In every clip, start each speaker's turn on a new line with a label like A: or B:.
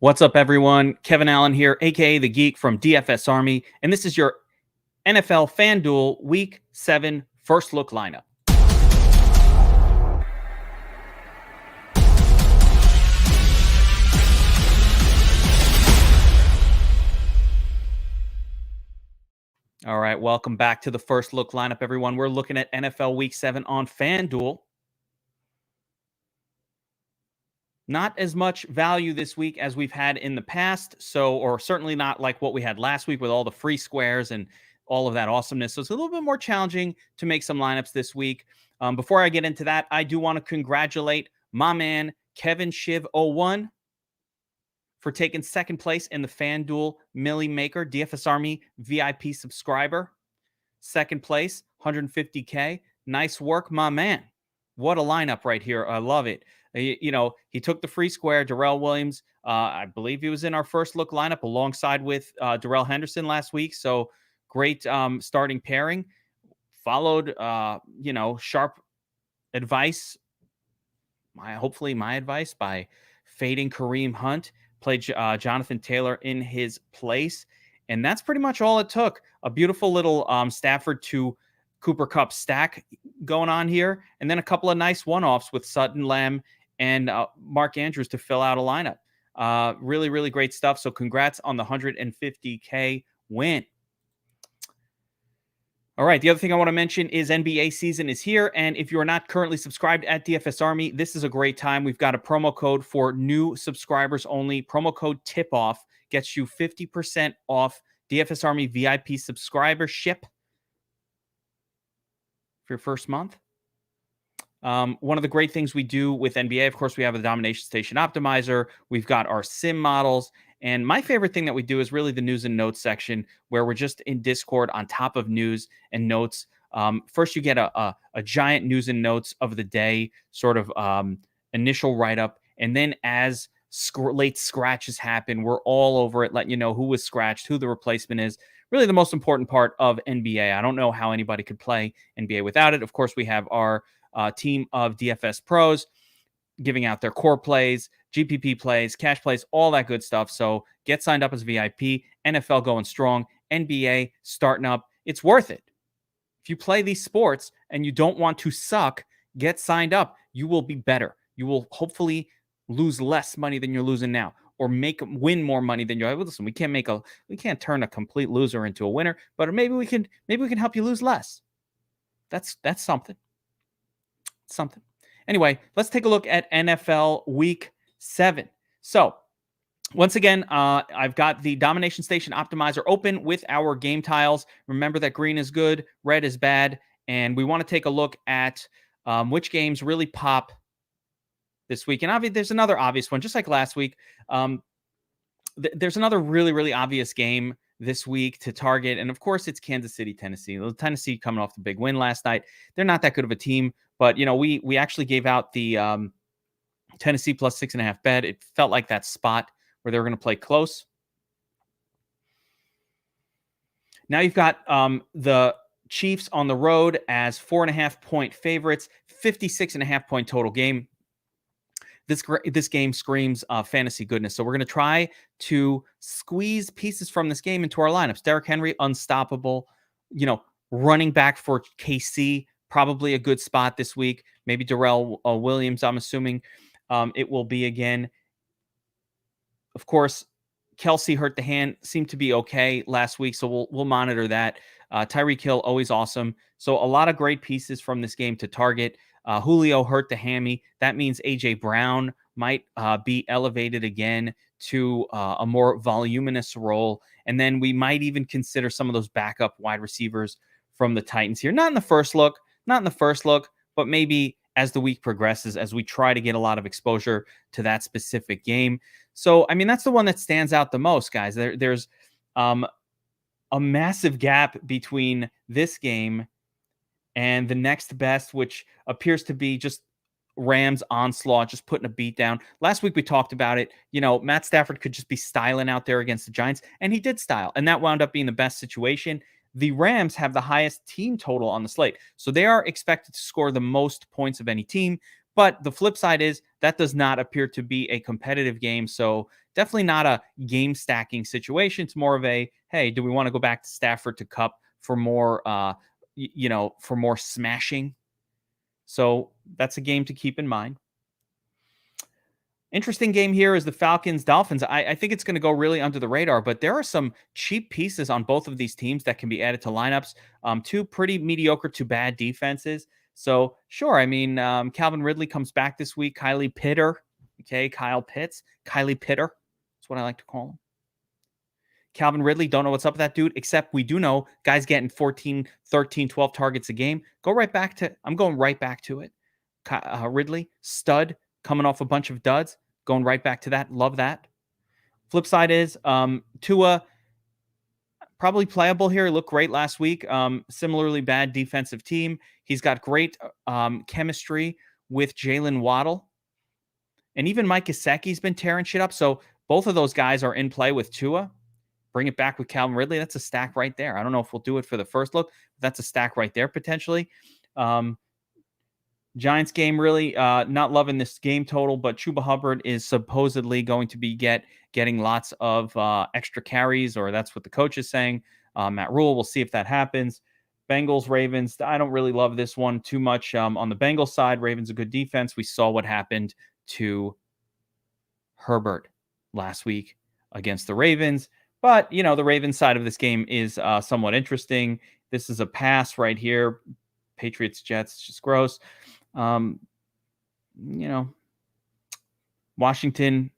A: What's up, everyone? Kevin Allen here, aka the Geek from DFS Army, and this is your NFL FanDuel Week 7 First Look lineup. All right, welcome back to the First Look lineup, everyone. We're looking at NFL Week 7 on FanDuel. Not as much value this week as we've had in the past, or certainly not like what we had last week with all the free squares and all of that awesomeness. So it's a little bit more challenging to make some lineups this week. Before I get into that, I do want to congratulate my man, Kevin Shiv01, for taking second place in the FanDuel Millie Maker DFS Army VIP subscriber. Second place, 150K. Nice work, my man. What a lineup right here. I love it. He took the free square, Darrell Williams. I believe he was in our first look lineup alongside with Darrell Henderson last week. So great starting pairing. Followed, sharp advice. Hopefully my advice by fading Kareem Hunt. Played Jonathan Taylor in his place. And that's pretty much all it took. A beautiful little Stafford to Cooper Kupp stack going on here. And then a couple of nice one-offs with Sutton, Lamb, and Mark Andrews to fill out a lineup. Really, really great stuff. So congrats on the 150K win. All right, the other thing I want to mention is NBA season is here. And if you are not currently subscribed at DFS Army, this is a great time. We've got a promo code for new subscribers only. Promo code TIPOFF gets you 50% off DFS Army VIP subscribership for your first month. One of the great things we do with NBA, of course, we have the Domination Station Optimizer. We've got our sim models. And my favorite thing that we do is really the news and notes section, where we're just in Discord on top of news and notes. First, you get a giant news and notes of the day, sort of initial write-up. And then as late scratches happen, we're all over it, letting you know who was scratched, who the replacement is. Really the most important part of NBA. I don't know how anybody could play NBA without it. Of course, we have our team of DFS pros giving out their core plays, GPP plays, cash plays, all that good stuff. So get signed up as VIP. NFL going strong. NBA starting up. It's worth it. If you play these sports and you don't want to suck, get signed up. You will be better. You will hopefully lose less money than you're losing now, or win more money than you are. Listen, we can't turn a complete loser into a winner, but maybe we can help you lose less. That's something. Anyway, let's take a look at NFL Week 7. So, once again, I've got the Domination Station Optimizer open with our game tiles. Remember that green is good, red is bad, and we want to take a look at which games really pop this week. And there's another obvious one, just like last week. There's another really, really obvious game this week to target. And of course, it's Kansas City, Tennessee. Tennessee coming off the big win last night. They're not that good of a team, but we actually gave out the Tennessee plus 6.5 bet. It felt like that spot where they were going to play close. Now you've got the Chiefs on the road as 4.5-point favorites, 56.5-point total game. This game screams fantasy goodness. So we're going to try to squeeze pieces from this game into our lineups. Derrick Henry, unstoppable. Running back for KC, probably a good spot this week. Maybe Darrell Williams, I'm assuming it will be again. Of course, Kelsey hurt the hand, seemed to be okay last week, so we'll monitor that. Tyreek Hill, always awesome. So a lot of great pieces from this game to target. Julio hurt the hammy. That means A.J. Brown might be elevated again to a more voluminous role. And then we might even consider some of those backup wide receivers from the Titans here. Not in the first look, but maybe as the week progresses, as we try to get a lot of exposure to that specific game. So, that's the one that stands out the most, guys. There's a massive gap between this game and the next best, which appears to be just Rams onslaught, just putting a beat down. Last week we talked about it. Matt Stafford could just be styling out there against the Giants, and he did style, and that wound up being the best situation. The Rams have the highest team total on the slate, so they are expected to score the most points of any team, But the flip side is that does not appear to be a competitive game. So definitely not a game stacking situation. It's more of a, hey, do we want to go back to Stafford to Cup for more, for more smashing? So that's a game to keep in mind. Interesting game here is the Falcons Dolphins. I think it's going to go really under the radar, but there are some cheap pieces on both of these teams that can be added to lineups. Two pretty mediocre to bad defenses. So sure, I mean, Calvin Ridley comes back this week. Kyle Pitts. Kylie Pitter. That's what I like to call him. Calvin Ridley, don't know what's up with that dude, except we do know guys getting 14, 13, 12 targets a game. I'm going right back to it. Ridley, stud, coming off a bunch of duds. Going right back to that. Love that. Flip side is Tua, probably playable here. Looked great last week. Similarly bad defensive team. He's got great chemistry with Jalen Waddle. And even Mike Gesicki's been tearing shit up. So both of those guys are in play with Tua. Bring it back with Calvin Ridley. That's a stack right there. I don't know if we'll do it for the first look. But that's a stack right there potentially. Giants game, really not loving this game total, but Chuba Hubbard is supposedly going to be getting lots of extra carries, or that's what the coach is saying. Matt Rule, we'll see if that happens. Bengals, Ravens, I don't really love this one too much. On the Bengals side, Ravens a good defense. We saw what happened to Herbert last week against the Ravens. But, the Ravens side of this game is somewhat interesting. This is a pass right here. Patriots, Jets, just gross. Washington,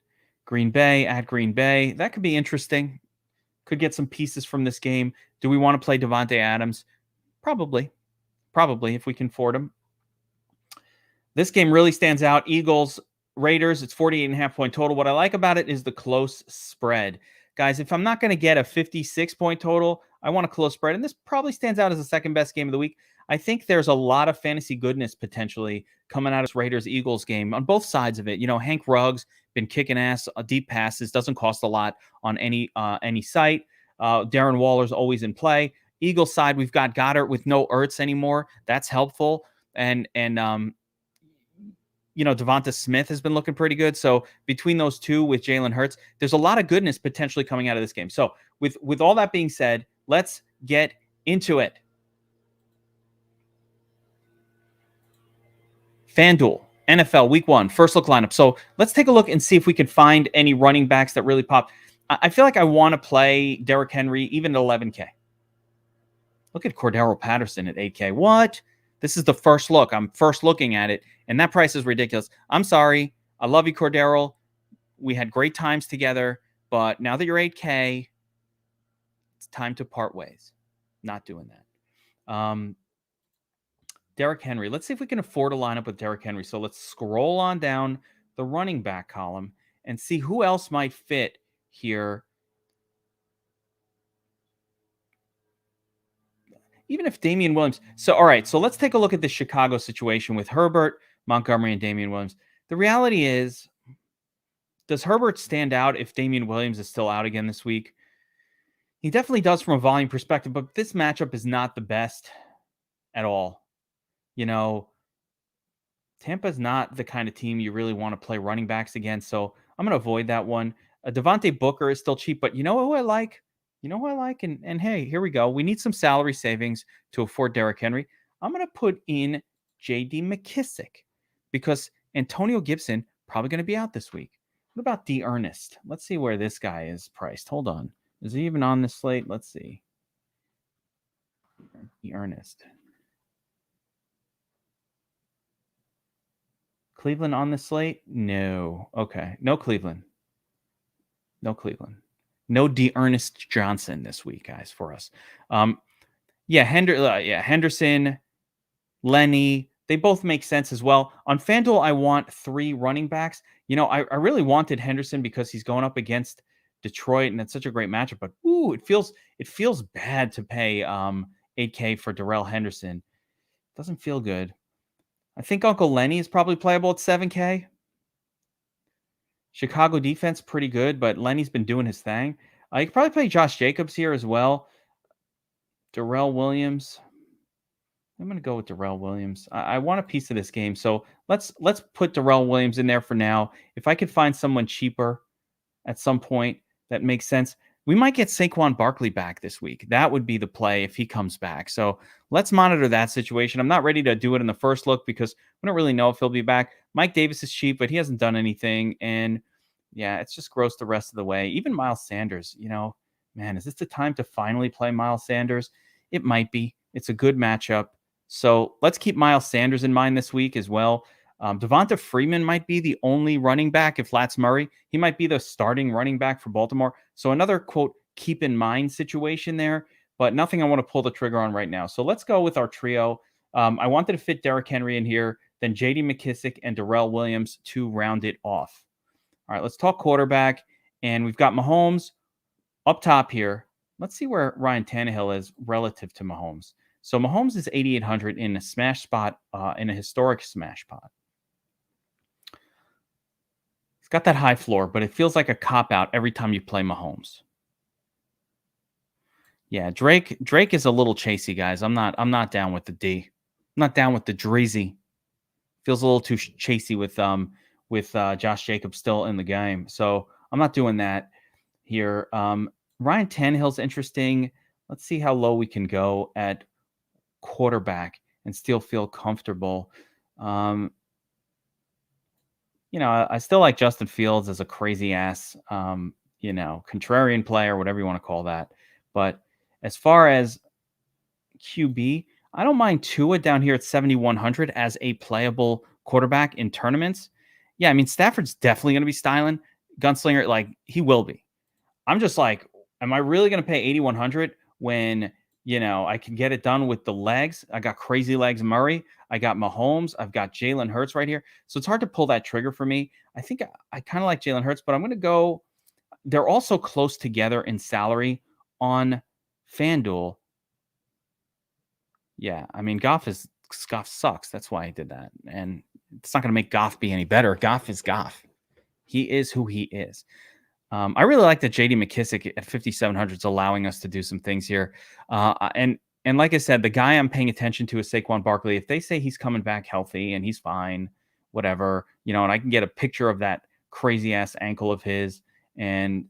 A: Green Bay, at Green Bay. That could be interesting. Could get some pieces from this game. Do we want to play Devontae Adams? Probably, if we can afford him. This game really stands out. Eagles, Raiders, it's 48.5-point total. What I like about it is the close spread. Guys, if I'm not going to get a 56-point total, I want a close spread. And this probably stands out as the second best game of the week. I think there's a lot of fantasy goodness potentially coming out of this Raiders-Eagles game on both sides of it. Hank Ruggs been kicking ass, deep passes, doesn't cost a lot on any site. Darren Waller's always in play. Eagles side, we've got Goddard with no Ertz anymore. That's helpful. And Devonta Smith has been looking pretty good. So between those two with Jalen Hurts, there's a lot of goodness potentially coming out of this game. So with all that being said, let's get into it. FanDuel NFL Week 1 first look lineup. So let's take a look and see if we can find any running backs that really pop. I feel like I want to play Derrick Henry even at 11K. Look at Cordero Patterson at 8K. What? This is the first look. I'm first looking at it, and that price is ridiculous. I'm sorry. I love you, Cordero. We had great times together, but now that you're 8K, it's time to part ways. Not doing that. Derrick Henry. Let's see if we can afford a lineup with Derrick Henry. So let's scroll on down the running back column and see who else might fit here. Even if Damien Williams. So, all right. So let's take a look at the Chicago situation with Herbert, Montgomery, and Damien Williams. The reality is, does Herbert stand out if Damien Williams is still out again this week? He definitely does from a volume perspective, but this matchup is not the best at all. Tampa's not the kind of team you really want to play running backs against, so I'm going to avoid that one. Devontae Booker is still cheap, but you know who I like? And hey, here we go. We need some salary savings to afford Derrick Henry. I'm going to put in J.D. McKissick because Antonio Gibson probably going to be out this week. What about D'Ernest? Let's see where this guy is priced. Hold on. Is he even on this slate? Let's see. D'Ernest. Cleveland on the slate? No. Okay. No Cleveland. No D'Ernest Johnson this week, guys, for us. Henderson, Lenny, they both make sense as well. On FanDuel, I want 3 running backs. I really wanted Henderson because he's going up against Detroit, and it's such a great matchup. But it feels bad to pay $8K for Darrell Henderson. Doesn't feel good. I think Uncle Lenny is probably playable at 7K. Chicago defense, pretty good, but Lenny's been doing his thing. You could probably play Josh Jacobs here as well. Darrell Williams. I'm going to go with Darrell Williams. I want a piece of this game, so let's put Darrell Williams in there for now. If I could find someone cheaper at some point that makes sense, we might get Saquon Barkley back this week. That would be the play if he comes back. So let's monitor that situation. I'm not ready to do it in the first look because we don't really know if he'll be back. Mike Davis is cheap, but he hasn't done anything. And yeah, it's just gross the rest of the way. Even Miles Sanders, man, is this the time to finally play Miles Sanders? It might be. It's a good matchup. So let's keep Miles Sanders in mind this week as well. Devonta Freeman might be the only running back if Lats Murray. He might be the starting running back for Baltimore. So another, quote, keep in mind situation there, but nothing I want to pull the trigger on right now. So let's go with our trio. I wanted to fit Derrick Henry in here, then J.D. McKissic and Darrell Williams to round it off. All right, let's talk quarterback. And we've got Mahomes up top here. Let's see where Ryan Tannehill is relative to Mahomes. So Mahomes is 8,800 in a smash spot, in a historic smash spot. It's got that high floor, but it feels like a cop-out every time you play Mahomes. Yeah, Drake is a little chasey, guys. I'm not down with the D. I'm not down with the Dreezy. Feels a little too chasey with Josh Jacobs still in the game. So I'm not doing that here. Ryan Tannehill's interesting. Let's see how low we can go at quarterback and still feel comfortable. I still like Justin Fields as a crazy ass, contrarian player, whatever you want to call that. But as far as QB, I don't mind Tua down here at 7,100 as a playable quarterback in tournaments. Yeah, I mean, Stafford's definitely going to be styling. Gunslinger, like, he will be. I'm just like, am I really going to pay 8,100 when, I can get it done with the legs? I got crazy legs Murray. I got Mahomes. I've got Jalen Hurts right here. So it's hard to pull that trigger for me. I think I kind of like Jalen Hurts, but I'm going to go. They're also close together in salary on FanDuel. Yeah, I mean, Goff sucks. That's why I did that. And it's not going to make Goff be any better. Goff is Goff. He is who he is. I really like that J.D. McKissic at 5,700 is allowing us to do some things here. And like I said, the guy I'm paying attention to is Saquon Barkley. If they say he's coming back healthy and he's fine, whatever, and I can get a picture of that crazy ass ankle of his and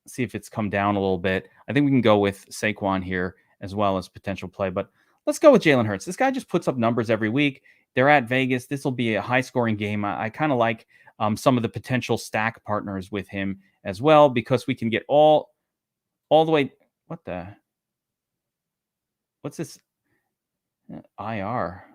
A: see if it's come down a little bit, I think we can go with Saquon here as well as potential play. But let's go with Jalen Hurts. This guy just puts up numbers every week. They're at Vegas. This will be a high-scoring game. I kind of like some of the potential stack partners with him as well because we can get all the way. What's this? IR.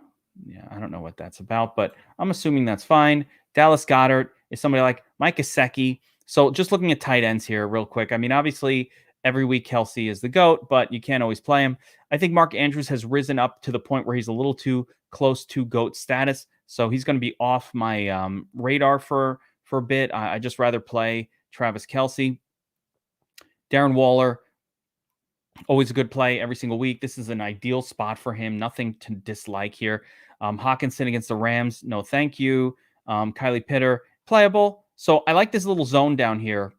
A: Yeah, I don't know what that's about, but I'm assuming that's fine. Dallas Goedert is somebody like Mike Gesicki. So just looking at tight ends here real quick. I mean, obviously, every week Kelsey is the GOAT, but you can't always play him. I think Mark Andrews has risen up to the point where he's a little too close to GOAT status. So he's going to be off my radar for a bit. I just rather play Travis Kelsey. Darren Waller, always a good play every single week. This is an ideal spot for him. Nothing to dislike here. Hawkinson against the Rams, no thank you. Kylie Pitter, playable. So I like this little zone down here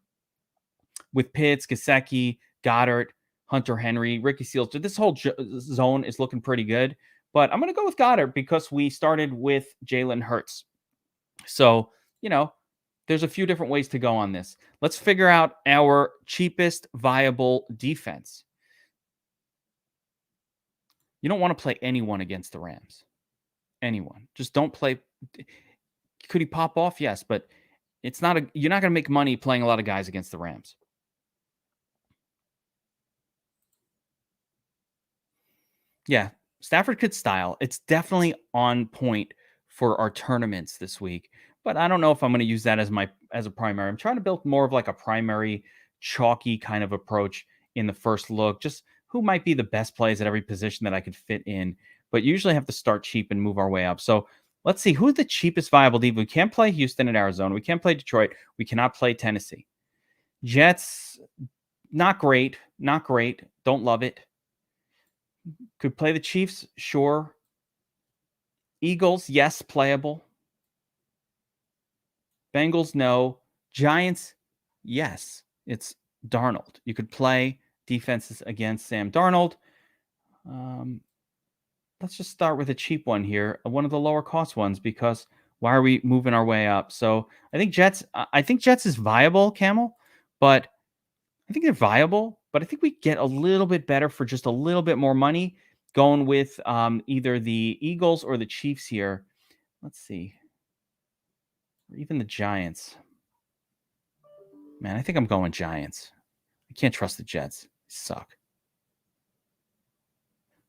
A: with Pitts, Gesicki, Goddard, Hunter Henry, Ricky Seals. This whole zone is looking pretty good. But I'm going to go with Goddard because we started with Jalen Hurts. So, there's a few different ways to go on this. Let's figure out our cheapest viable defense. You don't want to play anyone against the Rams. Anyone. Just don't play. Could he pop off? Yes, but you're not going to make money playing a lot of guys against the Rams. Yeah, Stafford could style. It's definitely on point for our tournaments this week, but I don't know if I'm going to use that as a primary. I'm trying to build more of like a primary chalky kind of approach in the first look. Just who might be the best plays at every position that I could fit in, but usually have to start cheap and move our way up. So let's see who's the cheapest viable deep. We can't play Houston and Arizona. We can't play Detroit. We cannot play Tennessee. Jets, not great. Not great. Don't love it. Could play the Chiefs, sure. Eagles, yes, playable. Bengals, no. Giants, yes. It's Darnold. You could play defenses against Sam Darnold. let's just start with a cheap one here, one of the lower cost ones, because why are we moving our way up? So I think Jets. I think Jets is viable, Camel, but I think they're viable. But I think we get a little bit better for just a little bit more money, going with either the Eagles or the Chiefs here. Let's see, or even the Giants. Man, I think I'm going Giants. I can't trust the Jets. They suck.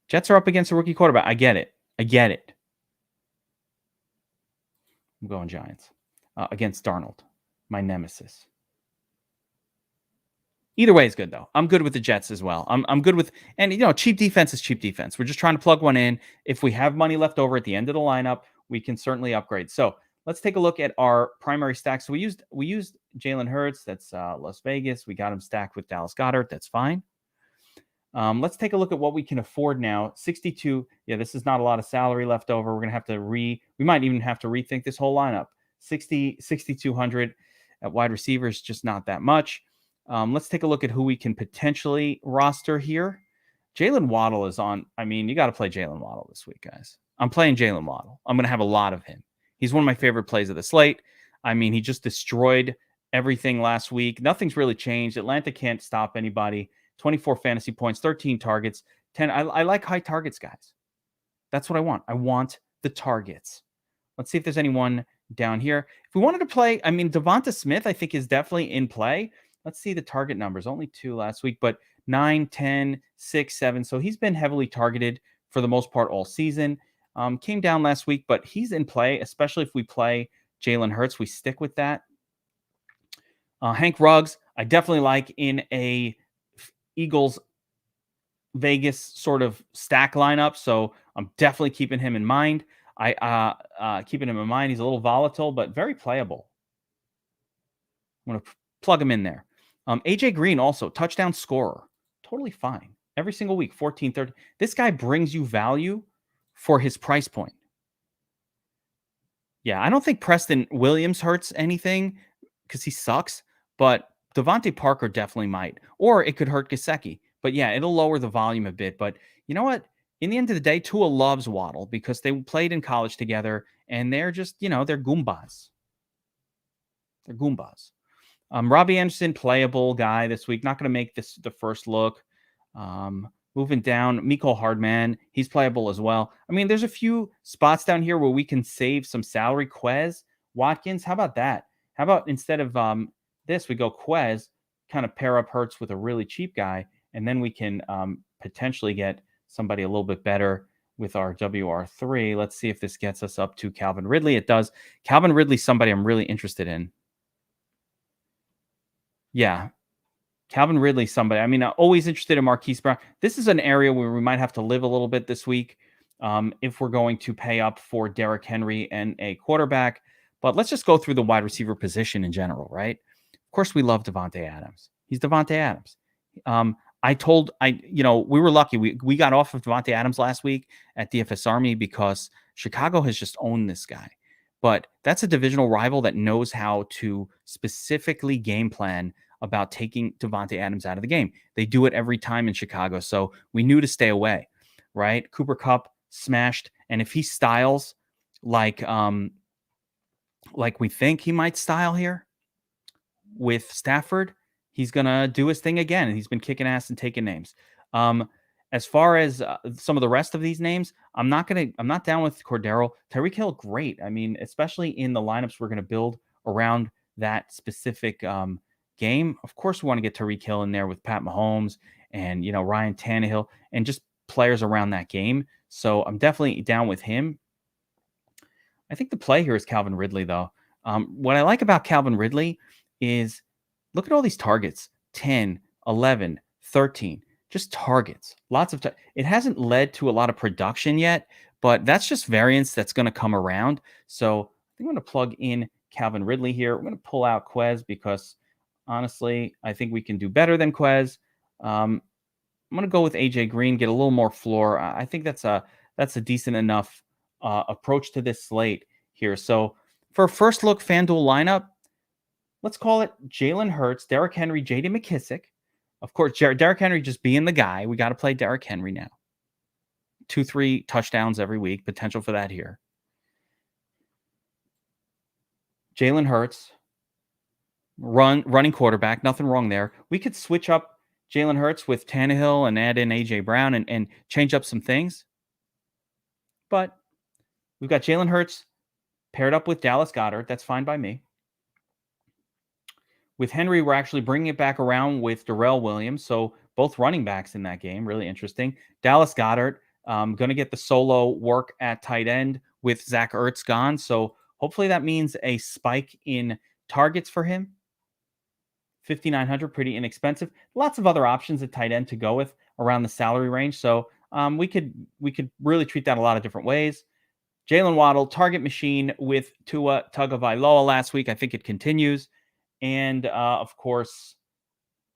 A: Jets are up against a rookie quarterback. I get it. I'm going Giants against Darnold, my nemesis. Either way is good, though. I'm good with the Jets as well. I'm good with, and cheap defense is cheap defense. We're just trying to plug one in. If we have money left over at the end of the lineup, we can certainly upgrade. So let's take a look at our primary stacks. So we used Jalen Hurts. That's Las Vegas. We got him stacked with Dallas Goedert. That's fine. Let's take a look at what we can afford now. 62. Yeah, this is not a lot of salary left over. We're going to have to we might even have to rethink this whole lineup. 6,200 at wide receiver is just not that much. Let's take a look at who we can potentially roster here. Jalen Waddle is on. I mean, you got to play Jalen Waddle this week, guys. I'm playing Jalen Waddle. I'm going to have a lot of him. He's one of my favorite plays of the slate. I mean, he just destroyed everything last week. Nothing's really changed. Atlanta can't stop anybody. 24 fantasy points, 13 targets, 10. I like high targets, guys. That's what I want. I want the targets. Let's see if there's anyone down here. If we wanted to play, I mean, Devonta Smith, I think, is definitely in play. Let's see the target numbers. Only 2 last week, but 9, 10, 6, 7. So he's been heavily targeted for the most part all season. Came down last week, but he's in play, especially if we play Jalen Hurts. We stick with that. Hank Ruggs, I definitely like in a Eagles Vegas sort of stack lineup. So I'm definitely keeping him in mind. Keeping him in mind. He's a little volatile, but very playable. I'm going to plug him in there. AJ Green also touchdown scorer. Totally fine. Every single week, 14, 30. This guy brings you value for his price point. Yeah, I don't think Preston Williams hurts anything because he sucks, but Devontae Parker definitely might. Or it could hurt Gesicki. But yeah, it'll lower the volume a bit. But you know what? In the end of the day, Tua loves Waddle because they played in college together, and they're just, they're Goombas. They're Goombas. Robbie Anderson, playable guy this week. Not going to make this the first look. Moving down, Mecole Hardman, he's playable as well. I mean, there's a few spots down here where we can save some salary. Quez, Watkins, how about that? How about instead of this, we go Quez, kind of pair up Hurts with a really cheap guy, and then we can potentially get somebody a little bit better with our WR3. Let's see if this gets us up to Calvin Ridley. It does. Calvin Ridley, somebody I'm really interested in. Yeah. Calvin Ridley, somebody. I mean, I'm always interested in Marquise Brown. This is an area where we might have to live a little bit this week if we're going to pay up for Derrick Henry and a quarterback. But let's just go through the wide receiver position in general, right? Of course, we love Davante Adams. He's Davante Adams. We were lucky. We got off of Davante Adams last week at DFS Army because Chicago has just owned this guy. But that's a divisional rival that knows how to specifically game plan about taking Davante Adams out of the game. They do it every time in Chicago. So we knew to stay away, right? Cooper Kupp smashed. And if he styles like we think he might style here with Stafford, he's going to do his thing again. And he's been kicking ass and taking names. As far as some of the rest of these names, I'm not down with Cordero. Tyreek Hill, great. I mean, especially in the lineups we're going to build around that specific game. Of course, we want to get Tyreek Hill in there with Pat Mahomes and, Ryan Tannehill and just players around that game. So I'm definitely down with him. I think the play here is Calvin Ridley, though. What I like about Calvin Ridley is look at all these targets, 10, 11, 13. Just targets, lots of it hasn't led to a lot of production yet, but that's just variance that's going to come around. So I think I'm going to plug in Calvin Ridley here. We're going to pull out Quez because honestly, I think we can do better than Quez. I'm going to go with AJ Green, get a little more floor. I think that's a decent enough approach to this slate here. So for a first look FanDuel lineup, let's call it Jalen Hurts, Derrick Henry, J.D. McKissic. Of course, Derrick Henry just being the guy. We got to play Derrick Henry now. 2-3 touchdowns every week. Potential for that here. Jalen Hurts, running quarterback. Nothing wrong there. We could switch up Jalen Hurts with Tannehill and add in A.J. Brown and change up some things. But we've got Jalen Hurts paired up with Dallas Goedert. That's fine by me. With Henry, we're actually bringing it back around with Darrell Williams. So both running backs in that game. Really interesting. Dallas Goedert going to get the solo work at tight end with Zach Ertz gone. So hopefully that means a spike in targets for him. 5,900, pretty inexpensive. Lots of other options at tight end to go with around the salary range. So we could really treat that a lot of different ways. Jalen Waddle, target machine with Tua Tagovailoa last week. I think it continues. And, of course,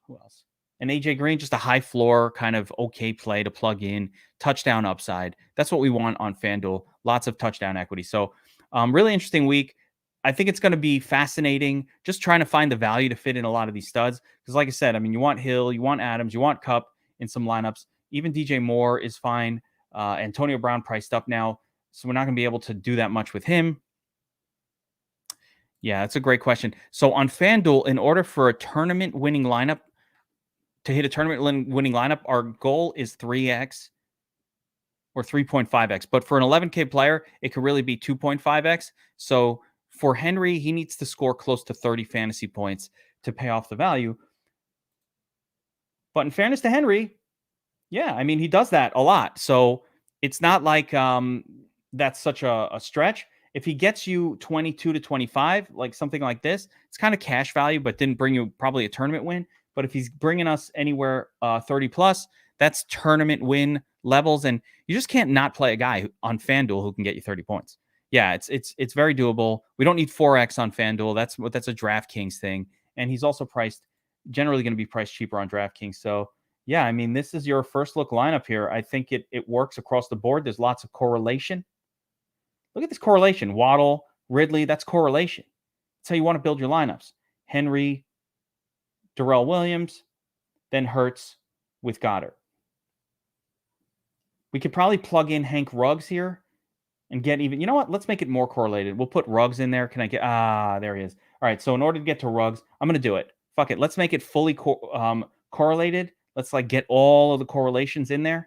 A: who else? And A.J. Green, just a high floor kind of okay play to plug in. Touchdown upside. That's what we want on FanDuel. Lots of touchdown equity. So really interesting week. I think it's going to be fascinating just trying to find the value to fit in a lot of these studs. Because like I said, I mean, you want Hill, you want Adams, you want Kupp in some lineups. Even DJ Moore is fine. Antonio Brown priced up now. So we're not going to be able to do that much with him. Yeah, that's a great question. So on FanDuel, in order for a tournament winning lineup to hit a tournament winning lineup, our goal is 3x or 3.5x. But for an 11K player, it could really be 2.5x. So for Henry, he needs to score close to 30 fantasy points to pay off the value. But in fairness to Henry, yeah, I mean, he does that a lot. So it's not like that's such a stretch. If he gets you 22 to 25, like something like this, it's kind of cash value, but didn't bring you probably a tournament win. But if he's bringing us anywhere 30 plus, that's tournament win levels. And you just can't not play a guy on FanDuel who can get you 30 points. Yeah, it's very doable. We don't need 4x on FanDuel. That's a DraftKings thing. And he's also generally going to be priced cheaper on DraftKings. So yeah, I mean, this is your first look lineup here. I think it works across the board. There's lots of correlation. Look at this correlation. Waddle, Ridley, that's correlation. That's how you want to build your lineups. Henry, Darrell Williams, then Hurts with Goddard. We could probably plug in Hank Ruggs here and get even. You know what? Let's make it more correlated. We'll put Ruggs in there. Can I get... there he is. All right, so in order to get to Ruggs, I'm going to do it. Fuck it. Let's make it fully correlated. Let's get all of the correlations in there.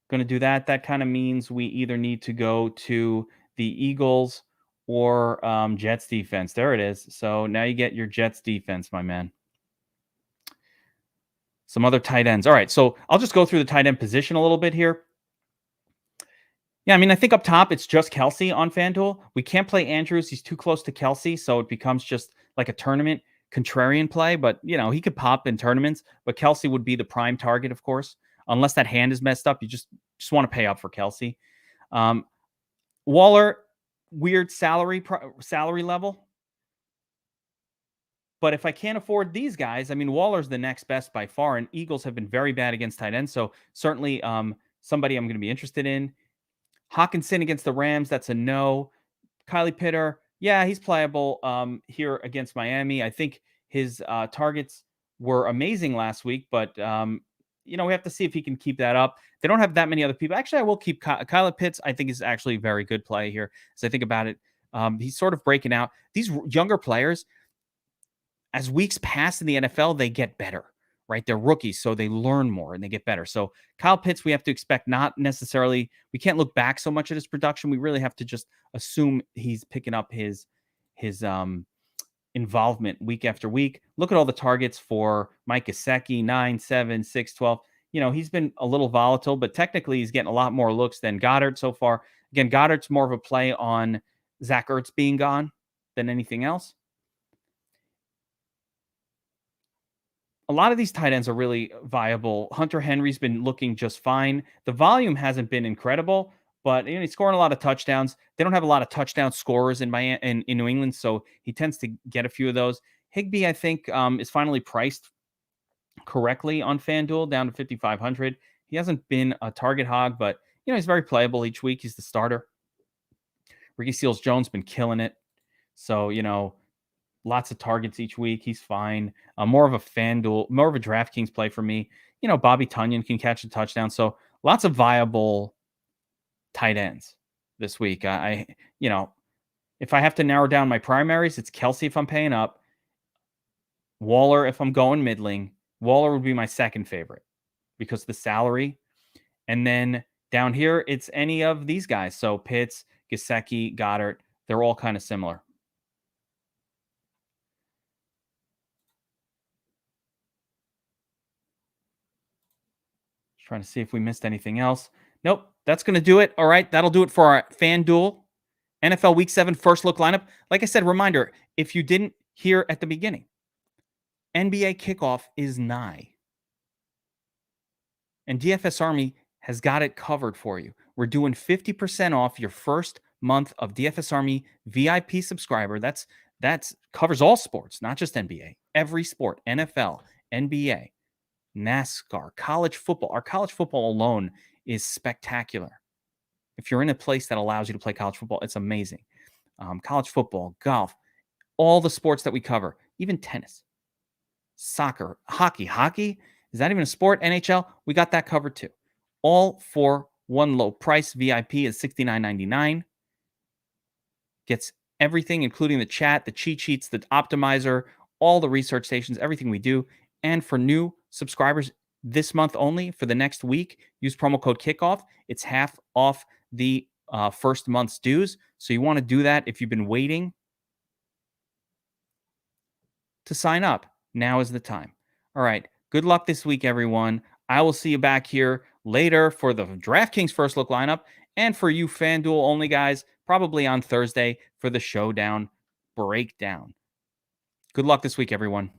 A: Going to do that. That kind of means we either need to go to the Eagles or Jets defense. There it is. So now you get your Jets defense, my man. Some other tight ends. All right, so I'll just go through the tight end position a little bit here. Yeah, I mean, I think up top, it's just Kelsey on FanDuel. We can't play Andrews. He's too close to Kelsey, so it becomes just like a tournament contrarian play. But, he could pop in tournaments. But Kelsey would be the prime target, of course. Unless that hand is messed up, you just want to pay up for Kelsey. Waller, weird salary level. But if I can't afford these guys, I mean, Waller's the next best by far, and Eagles have been very bad against tight ends. So certainly somebody I'm going to be interested in. Hawkinson against the Rams, that's a no. Kylie Pitter, yeah, he's playable here against Miami. I think his targets were amazing last week, but we have to see if he can keep that up. They don't have that many other people. Actually, I will keep Kyler Pitts. I think is actually a very good play here. As I think about it, he's sort of breaking out. These younger players, as weeks pass in the NFL, they get better, right? They're rookies, so they learn more and they get better. So Kyle Pitts, we have to expect not necessarily, we can't look back so much at his production. We really have to just assume he's picking up his involvement week after week. Look at all the targets for Mike Gesicki, 9, 7, 6, 12. He's been a little volatile, but technically he's getting a lot more looks than Goddard so far. Again, Goddard's more of a play on Zach Ertz being gone than anything else. A lot of these tight ends are really viable. Hunter Henry's been looking just fine. The volume hasn't been incredible, but he's scoring a lot of touchdowns. They don't have a lot of touchdown scorers in New England, so he tends to get a few of those. Higbee, I think, is finally priced correctly on FanDuel, down to 5,500. He hasn't been a target hog, but he's very playable each week. He's the starter. Ricky Seals-Jones been killing it, so lots of targets each week. He's fine. More of a FanDuel, more of a DraftKings play for me. Bobby Tunyon can catch a touchdown. So lots of viable tight ends this week. If I have to narrow down my primaries, it's Kelsey if I'm paying up, Waller if I'm going middling. Waller would be my second favorite because the salary. And then down here, it's any of these guys. So Pitts, Gesicki, Goddard, they're all kind of similar. Just trying to see if we missed anything else. Nope, that's going to do it. All right, that'll do it for our FanDuel NFL Week 7 first look lineup. Like I said, reminder, if you didn't hear at the beginning, NBA kickoff is nigh. And DFS Army has got it covered for you. We're doing 50% off your first month of DFS Army VIP subscriber. That's covers all sports, not just NBA. Every sport, NFL, NBA, NASCAR, college football. Our college football alone is spectacular. If you're in a place that allows you to play college football, it's amazing. College football, golf, all the sports that we cover, even tennis, soccer, hockey. Hockey, is that even a sport? NHL, we got that covered too. All for one low price. VIP is $69.99. Gets everything, including the chat, the cheat sheets, the optimizer, all the research stations, everything we do. And for new subscribers this month only, for the next week, use promo code KICKOFF. It's half off the first month's dues. So you want to do that if you've been waiting to sign up. Now is the time. All right. Good luck this week, everyone. I will see you back here later for the DraftKings first look lineup, and for you FanDuel only guys, probably on Thursday for the Showdown breakdown. Good luck this week, everyone.